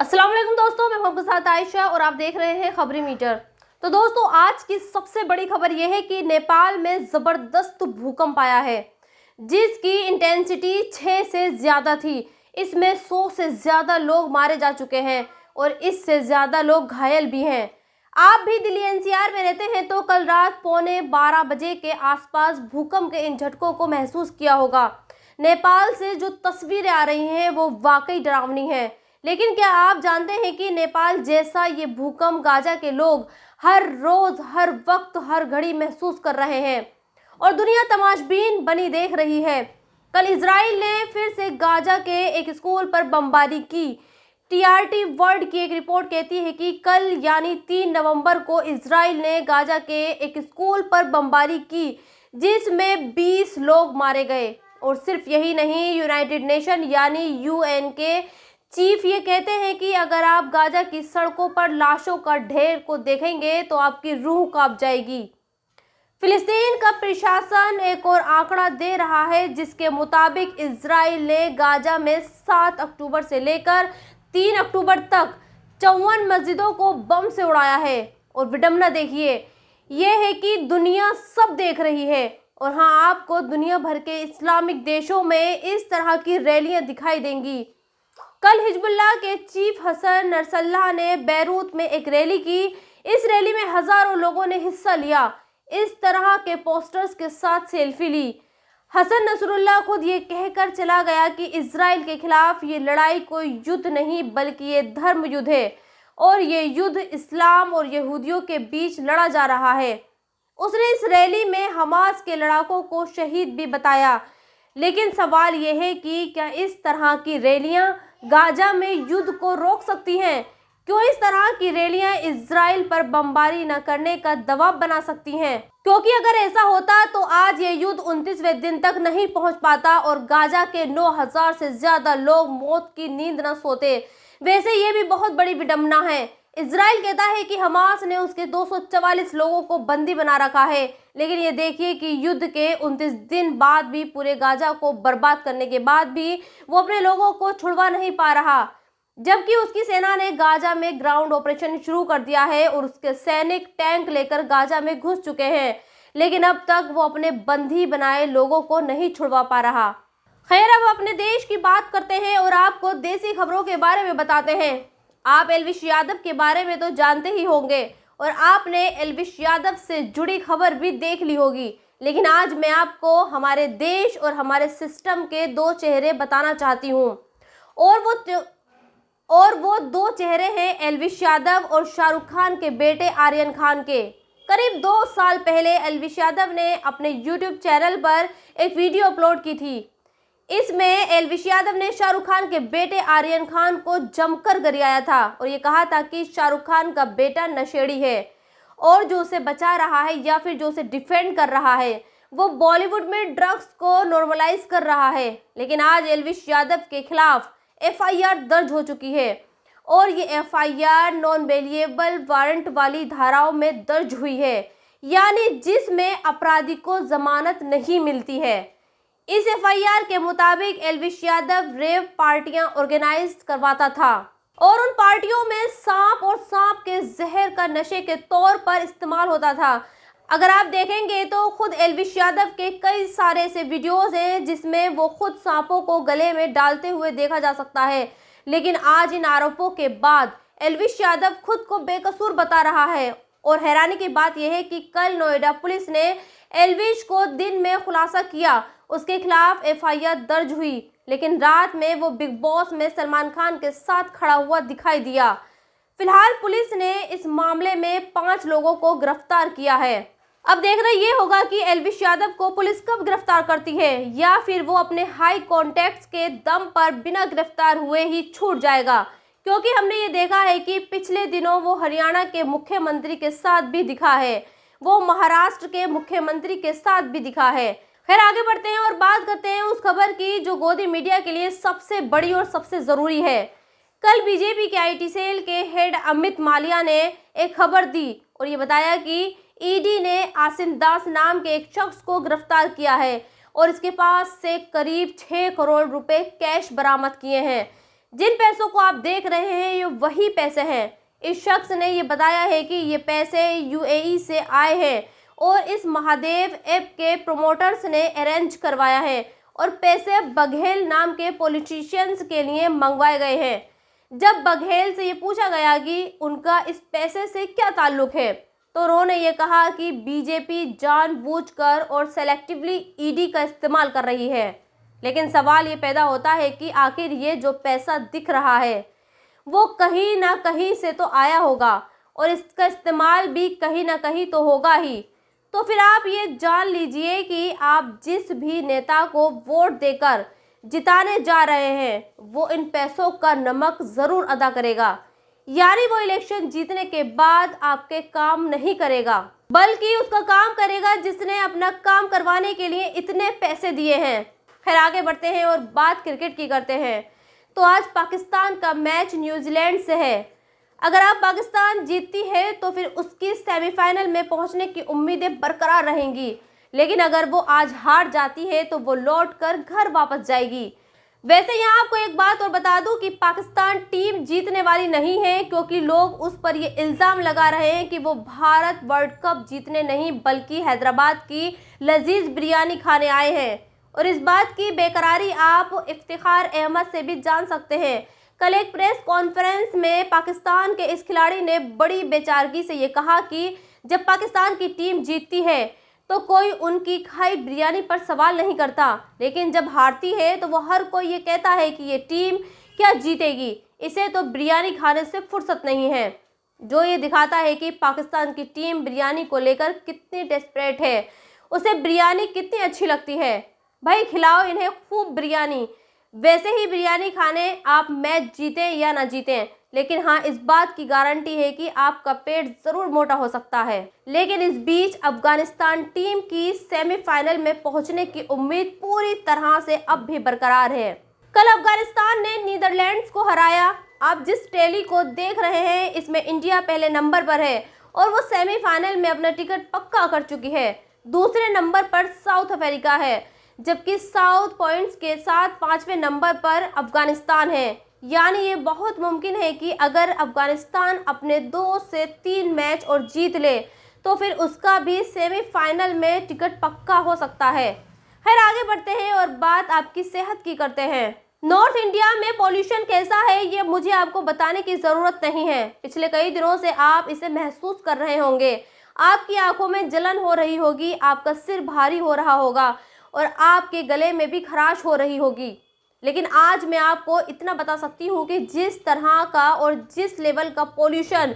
अस्सलाम वालेकुम दोस्तों, मैं हूं आपके साथ आयशा और आप देख रहे हैं खबरी मीटर। तो दोस्तों, आज की सबसे बड़ी खबर यह है कि नेपाल में ज़बरदस्त भूकंप आया है जिसकी इंटेंसिटी 6 से ज़्यादा थी। इसमें 100 से ज़्यादा लोग मारे जा चुके हैं और इससे ज़्यादा लोग घायल भी हैं। आप भी दिल्ली एनसीआर में रहते हैं तो कल रात 11:15 के आसपास भूकंप के इन झटकों को महसूस किया होगा। नेपाल से जो तस्वीरें आ रही हैं वो वाकई डरावनी है। लेकिन क्या आप जानते हैं कि नेपाल जैसा ये भूकंप गाजा के लोग हर रोज, हर वक्त, हर घड़ी महसूस कर रहे हैं और दुनिया तमाशबीन बनी देख रही है। कल इजराइल ने फिर से गाजा के एक स्कूल पर बमबारी की। टीआरटी वर्ल्ड की एक रिपोर्ट कहती है कि कल यानी 3 नवंबर को इजराइल ने गाजा के एक स्कूल पर बमबारी की जिसमें 20 लोग मारे गए। और सिर्फ यही नहीं, यूनाइटेड नेशन यानी यूएन के चीफ ये कहते हैं कि अगर आप गाजा की सड़कों पर लाशों का ढेर को देखेंगे तो आपकी रूह कांप जाएगी। फिलिस्तीन का प्रशासन एक और आंकड़ा दे रहा है जिसके मुताबिक इजराइल ने गाजा में 7 अक्टूबर से लेकर 3 अक्टूबर तक 54 मस्जिदों को बम से उड़ाया है। और विडंबना देखिए, यह है कि दुनिया सब देख रही है। और हाँ, आपको दुनिया भर के इस्लामिक देशों में इस तरह की रैलियां दिखाई देंगी। कल हिजबुल्लाह के चीफ हसन नसरल्लाह ने बैरूत में एक रैली की। इस रैली में हजारों लोगों ने हिस्सा लिया, इस तरह के पोस्टर्स के साथ सेल्फी ली। हसन नसरुल्लाह खुद ये कहकर चला गया कि इजराइल के खिलाफ ये लड़ाई कोई युद्ध नहीं बल्कि ये धर्म युद्ध है और ये युद्ध इस्लाम और यहूदियों के बीच लड़ा जा रहा है। उसने इस रैली में हमास के लड़ाकों को शहीद भी बताया। लेकिन सवाल यह है कि क्या इस तरह की रैलियां गाजा में युद्ध को रोक सकती हैं? क्यों इस तरह की रैलियां इजराइल पर बमबारी न करने का दबाव बना सकती हैं? क्योंकि अगर ऐसा होता तो आज ये युद्ध 29वें दिन तक नहीं पहुंच पाता और गाजा के 9000 से ज्यादा लोग मौत की नींद न सोते। वैसे ये भी बहुत बड़ी विडंबना है। इजराइल कहता है कि हमास ने उसके 244 लोगों को बंदी बना रखा है, लेकिन ये देखिए कि युद्ध के 29 दिन बाद भी, पूरे गाजा को बर्बाद करने के बाद भी वो अपने लोगों को छुड़वा नहीं पा रहा। जबकि उसकी सेना ने गाजा में ग्राउंड ऑपरेशन शुरू कर दिया है और उसके सैनिक टैंक लेकर गाजा में घुस चुके हैं, लेकिन अब तक वो अपने बंदी बनाए लोगों को नहीं छुड़वा पा रहा। खैर, अब अपने देश की बात करते हैं और आपको देसी खबरों के बारे में बताते हैं। आप एल्विश यादव के बारे में तो जानते ही होंगे और आपने एल्विश यादव से जुड़ी खबर भी देख ली होगी, लेकिन आज मैं आपको हमारे देश और हमारे सिस्टम के 2 चेहरे बताना चाहती हूँ। और वो 2 चेहरे हैं एल्विश यादव और शाहरुख खान के बेटे आर्यन खान के। करीब 2 साल पहले एल्विश यादव ने अपने यूट्यूब चैनल पर एक वीडियो अपलोड की थी। इसमें एल्विश यादव ने शाहरुख खान के बेटे आर्यन खान को जमकर गरियाया था और ये कहा था कि शाहरुख खान का बेटा नशेड़ी है और जो उसे बचा रहा है या फिर जो उसे डिफेंड कर रहा है वो बॉलीवुड में ड्रग्स को नॉर्मलाइज कर रहा है। लेकिन आज एल्विश यादव के खिलाफ एफआईआर दर्ज हो चुकी है और ये एफआईआर नॉन बेलिएबल वारंट वाली धाराओं में दर्ज हुई है, यानी जिसमें अपराधी को जमानत नहीं मिलती है। इस एफआईआर के मुताबिक एल्विश यादव रेव पार्टियां ऑर्गेनाइज करवाता था और उन पार्टियों में सांप और सांप के जहर का नशे के तौर पर इस्तेमाल होता था। अगर आप देखेंगे तो खुद एल्विश यादव के कई सारे ऐसे वीडियोस हैं जिसमें वो खुद सांपों को गले में डालते हुए देखा जा सकता है। लेकिन आज इन आरोपों के बाद एल्विश यादव खुद को बेकसूर बता रहा है और हैरानी की बात यह है कि कल नोएडा पुलिस ने एल्विश को दिन में खुलासा किया, उसके खिलाफ एफआईआर दर्ज हुई, लेकिन रात में वो बिग बॉस में सलमान खान के साथ खड़ा हुआ दिखाई दिया। फिलहाल पुलिस ने इस मामले में 5 लोगों को गिरफ्तार किया है। अब देखना ये होगा कि एल्विश यादव को पुलिस कब गिरफ्तार करती है या फिर वो अपने हाई कॉन्टैक्ट्स के दम पर बिना गिरफ्तार हुए ही छूट जाएगा, क्योंकि हमने ये देखा है कि पिछले दिनों वो हरियाणा के मुख्यमंत्री के साथ भी दिखा है, वो महाराष्ट्र के मुख्यमंत्री के साथ भी दिखा है। खैर, आगे बढ़ते हैं और बात करते हैं उस खबर की जो गोदी मीडिया के लिए सबसे बड़ी और सबसे जरूरी है। कल बीजेपी के आईटी सेल के हेड अमित मालिया ने एक खबर दी और ये बताया कि ईडी ने आसिम दास नाम के एक शख्स को गिरफ्तार किया है और इसके पास से करीब 6 करोड़ रुपए कैश बरामद किए हैं। जिन पैसों को आप देख रहे हैं ये वही पैसे हैं। इस शख्स ने ये बताया है कि ये पैसे यूएई से आए हैं और इस महादेव ऐप के प्रोमोटर्स ने अरेंज करवाया है और पैसे बघेल नाम के पॉलिटिशियंस के लिए मंगवाए गए हैं। जब बघेल से ये पूछा गया कि उनका इस पैसे से क्या ताल्लुक है तो उन्होंने ये कहा कि बीजेपी जानबूझकर और सेलेक्टिवली ईडी का इस्तेमाल कर रही है। लेकिन सवाल ये पैदा होता है कि आखिर ये जो पैसा दिख रहा है वो कहीं ना कहीं से तो आया होगा और इसका इस्तेमाल भी कहीं ना कहीं तो होगा ही। तो फिर आप ये जान लीजिए कि आप जिस भी नेता को वोट देकर जिताने जा रहे हैं वो इन पैसों का नमक ज़रूर अदा करेगा, यानी वो इलेक्शन जीतने के बाद आपके काम नहीं करेगा बल्कि उसका काम करेगा जिसने अपना काम करवाने के लिए इतने पैसे दिए हैं। फिर आगे बढ़ते हैं और बात क्रिकेट की करते हैं। तो आज पाकिस्तान का मैच न्यूजीलैंड से है। अगर आप पाकिस्तान जीतती है तो फिर उसकी सेमीफाइनल में पहुंचने की उम्मीदें बरकरार रहेंगी, लेकिन अगर वो आज हार जाती है तो वो लौट कर घर वापस जाएगी। वैसे यहाँ आपको एक बात और बता दूं कि पाकिस्तान टीम जीतने वाली नहीं है, क्योंकि लोग उस पर ये इल्ज़ाम लगा रहे हैं कि वो भारत वर्ल्ड कप जीतने नहीं बल्कि हैदराबाद की लजीज बिरयानी खाने आए हैं। और इस बात की बेकरारी आप इफ्तिखार अहमद से भी जान सकते हैं। कल एक प्रेस कॉन्फ्रेंस में पाकिस्तान के इस खिलाड़ी ने बड़ी बेचारगी से ये कहा कि जब पाकिस्तान की टीम जीतती है तो कोई उनकी खाई बिरयानी पर सवाल नहीं करता, लेकिन जब हारती है तो वो हर कोई ये कहता है कि ये टीम क्या जीतेगी, इसे तो बिरयानी खाने से फुर्सत नहीं है। जो ये दिखाता है कि पाकिस्तान की टीम बिरयानी को लेकर कितनी डेस्परेट है, उसे बिरयानी कितनी अच्छी लगती है। भाई खिलाओ इन्हें खूब बिरयानी। वैसे ही बिरयानी खाने आप मैच जीतें या ना जीतें, लेकिन हाँ इस बात की गारंटी है कि आपका पेट ज़रूर मोटा हो सकता है। लेकिन इस बीच अफगानिस्तान टीम की सेमीफाइनल में पहुंचने की उम्मीद पूरी तरह से अब भी बरकरार है। कल अफगानिस्तान ने नीदरलैंड्स को हराया। आप जिस टैली को देख रहे हैं इसमें इंडिया पहले नंबर पर है और वो सेमीफाइनल में अपना टिकट पक्का कर चुकी है। दूसरे नंबर पर साउथ अफ्रीका है, जबकि साउथ पॉइंट्स के साथ 5वें नंबर पर अफगानिस्तान है। यानी ये बहुत मुमकिन है कि अगर अफगानिस्तान अपने 2 से 3 मैच और जीत ले तो फिर उसका भी सेमीफाइनल में टिकट पक्का हो सकता है। फिर आगे बढ़ते हैं और बात आपकी सेहत की करते हैं। नॉर्थ इंडिया में पॉल्यूशन कैसा है ये मुझे आपको बताने की ज़रूरत नहीं है। पिछले कई दिनों से आप इसे महसूस कर रहे होंगे। आपकी आंखों में जलन हो रही होगी, आपका सिर भारी हो रहा होगा और आपके गले में भी खराश हो रही होगी। लेकिन आज मैं आपको इतना बता सकती हूँ कि जिस तरह का और जिस लेवल का पोल्यूशन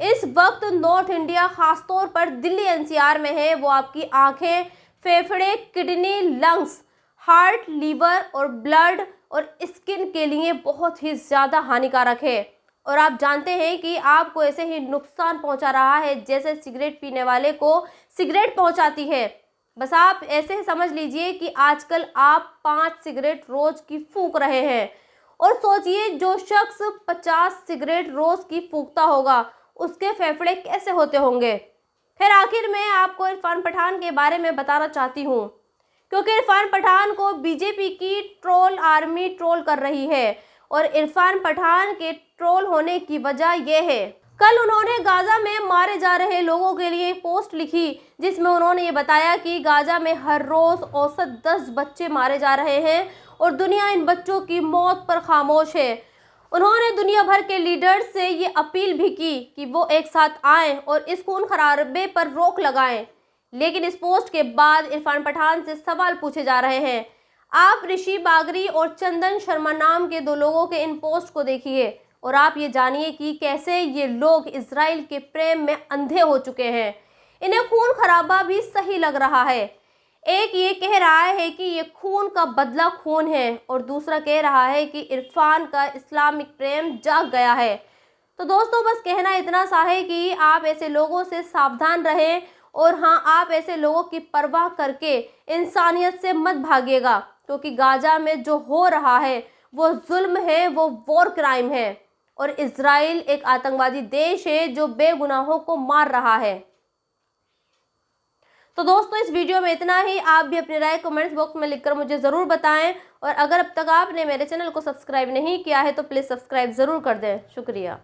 इस वक्त नॉर्थ इंडिया खासतौर पर दिल्ली एनसीआर में है वो आपकी आंखें, फेफड़े, किडनी, लंग्स, हार्ट, लीवर और ब्लड और स्किन के लिए बहुत ही ज़्यादा हानिकारक है। और आप जानते हैं कि आपको ऐसे ही नुकसान पहुंचा रहा है जैसे सिगरेट पीने वाले को सिगरेट पहुंचाती है। बस आप ऐसे समझ लीजिए कि आजकल आप 5 सिगरेट रोज की फूंक रहे हैं और सोचिए जो शख्स 50 सिगरेट रोज की फूंकता होगा उसके फेफड़े कैसे होते होंगे। फिर आखिर में आपको इरफान पठान के बारे में बताना चाहती हूँ, क्योंकि इरफान पठान को बीजेपी की ट्रोल आर्मी ट्रोल कर रही है और इरफान पठान के ट्रोल होने की वजह यह है। कल उन्होंने गाजा में मारे जा रहे लोगों के लिए एक पोस्ट लिखी जिसमें उन्होंने ये बताया कि गाजा में हर रोज़ औसत 10 बच्चे मारे जा रहे हैं और दुनिया इन बच्चों की मौत पर खामोश है। उन्होंने दुनिया भर के लीडर्स से ये अपील भी की कि वो एक साथ आएं और इस खून खराबे पर रोक लगाएं। लेकिन इस पोस्ट के बाद इरफान पठान से सवाल पूछे जा रहे हैं। आप ऋषि बागरी और चंदन शर्मा नाम के 2 लोगों के इन पोस्ट को देखिए और आप ये जानिए कि कैसे ये लोग इजराइल के प्रेम में अंधे हो चुके हैं। इन्हें खून खराबा भी सही लग रहा है। एक ये कह रहा है कि ये खून का बदला खून है और दूसरा कह रहा है कि इरफान का इस्लामिक प्रेम जाग गया है। तो दोस्तों बस कहना इतना सा है कि आप ऐसे लोगों से सावधान रहें और हाँ आप ऐसे लोगों की परवाह करके इंसानियत से मत भागिएगा, क्योंकि गाजा में जो हो रहा है वो जुल्म है, वो वॉर क्राइम है और इजराइल एक आतंकवादी देश है जो बेगुनाहों को मार रहा है। तो दोस्तों इस वीडियो में इतना ही। आप भी अपनी राय कमेंट्स बॉक्स में लिखकर मुझे ज़रूर बताएं, और अगर अब तक आपने मेरे चैनल को सब्सक्राइब नहीं किया है तो प्लीज़ सब्सक्राइब ज़रूर कर दें। शुक्रिया।